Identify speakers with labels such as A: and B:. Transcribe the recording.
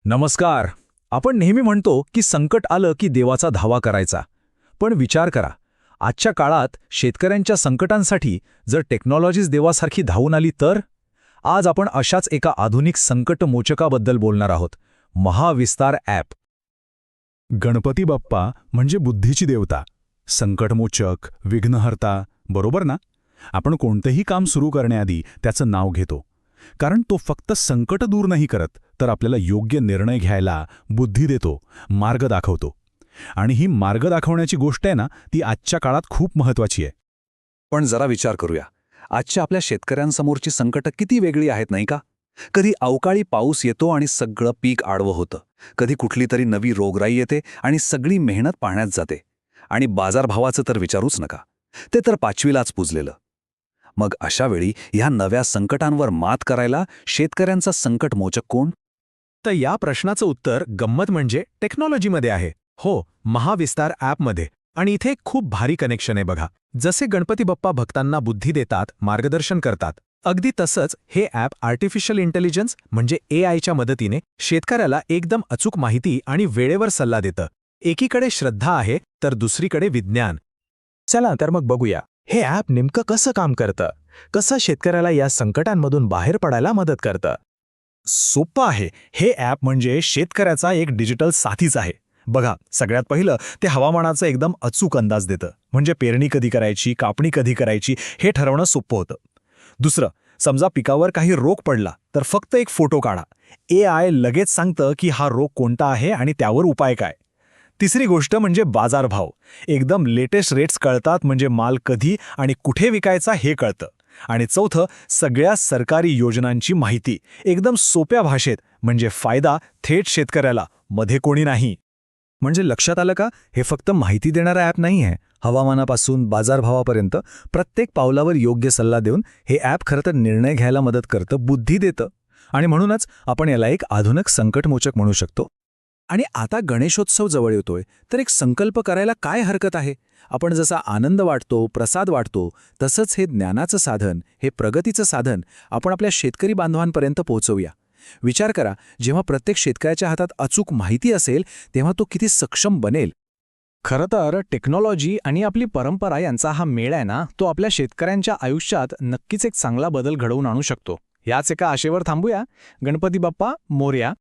A: नमस्कार. आपण नेहमी म्हणतो की संकट आलं की देवाचा धावा करायचा. पण विचार करा, आजच्या काळात शेतकऱ्यांच्या संकटांसाठी जर टेक्नॉलॉजीच देवासारखी धावून आली तर? आज आपण अशाच एका आधुनिक संकटमोचकाबद्दल बोलणार आहोत, महाविस्तार ॲप. गणपती बाप्पा म्हणजे बुद्धीची देवता, संकटमोचक, विघ्नहर्ता, बरोबर ना? आपण कोणतेही काम सुरू करण्याआधी त्याचं नाव घेतो, कारण तो फक्त संकट दूर नाही करत, तर आपल्याला योग्य निर्णय घ्यायला बुद्धी देतो, मार्ग दाखवतो. आणि ही मार्ग दाखवण्याची गोष्ट आहे ना, ती आजच्या काळात खूप महत्त्वाची आहे.
B: पण जरा विचार करूया, आजच्या आपल्या शेतकऱ्यांसमोरची संकटं किती वेगळी आहेत नाही का? कधी अवकाळी पाऊस येतो आणि सगळं पीक आडवं होतं, कधी कुठली तरी नवी रोगराई येते आणि सगळी मेहनत पाण्यात जाते. आणि बाजारभावाचं तर विचारूच नका, ते तर पाचवीलाच पुजलेलं. मग अशावेळी ह्या नव्या संकटांवर मात करायला शेतकऱ्यांचा संकटमोचक कोण?
C: तर या प्रश्नाचं उत्तर गंमत म्हणजे टेक्नॉलॉजीमध्ये आहे. हो, महाविस्तार ॲपमध्ये. आणि इथे एक खूप भारी कनेक्शन आहे बघा. जसे गणपती बाप्पा भक्तांना बुद्धी देतात, मार्गदर्शन करतात, अगदी तसंच हे ॲप आर्टिफिशियल इंटेलिजन्स म्हणजे AIच्या मदतीने शेतकऱ्याला एकदम अचूक माहिती आणि वेळेवर सल्ला देतं. एकीकडे श्रद्धा आहे तर दुसरीकडे विज्ञान. चला तर मग बघूया, हे ॲप नेमकं कसं काम करतं, कसं शेतकऱ्याला या संकटांमधून बाहेर पडायला मदत करतं. सोपं आहे. हे ॲप म्हणजे शेतकऱ्याचा एक डिजिटल साथीच आहे. बघा, सगळ्यात पहिलं ते हवामानाचा एकदम अचूक अंदाज देतं, म्हणजे पेरणी कधी करायची, कापणी कधी करायची हे ठरवणं सोपं होतं. दुसरं, समजा पिकावर काही रोग पडला तर फक्त एक फोटो काढा, AI लगेच सांगतं की हा रोग कोणता आहे आणि त्यावर उपाय काय. तिसरी गोष्ट म्हणजे बाजारभाव. एकदम लेटेस्ट रेट्स कळतात, म्हणजे माल कधी आणि कुठे विकायचा हे कळतं. आणि चौथं, सगळ्या सरकारी योजनांची माहिती एकदम सोप्या भाषेत, म्हणजे फायदा थेट शेतकऱ्याला, मध्ये कोणी नाही.
A: म्हणजे लक्षात आलं का, हे फक्त माहिती देणारा ॲप नाही आहे. हवामानापासून बाजारभावापर्यंत प्रत्येक पावलावर योग्य सल्ला देऊन हे ॲप खरं तर निर्णय घ्यायला मदत करतं, बुद्धी देतं. आणि म्हणूनच आपण याला एक आधुनिक संकटमोचक म्हणू शकतो. आणि आता गणेशोत्सव जवळ येतोय, तर एक संकल्प करायला काय हरकत आहे? आपण जसा आनंद वाटतो, प्रसाद वाटतो, तसंच हे ज्ञानाचं साधन, हे प्रगतीचं साधन आपण आपल्या शेतकरी बांधवांपर्यंत पोहोचवूया. विचार करा, जेव्हा प्रत्येक शेतकऱ्याच्या हातात अचूक माहिती असेल, तेव्हा तो किती सक्षम बनेल.
C: खरं तर टेक्नॉलॉजी आणि आपली परंपरा यांचा हा मेळ आहे ना, तो आपल्या शेतकऱ्यांच्या आयुष्यात नक्कीच एक चांगला बदल घडवून आणू शकतो. याच एका आशेवर थांबूया. गणपती बाप्पा मोरया.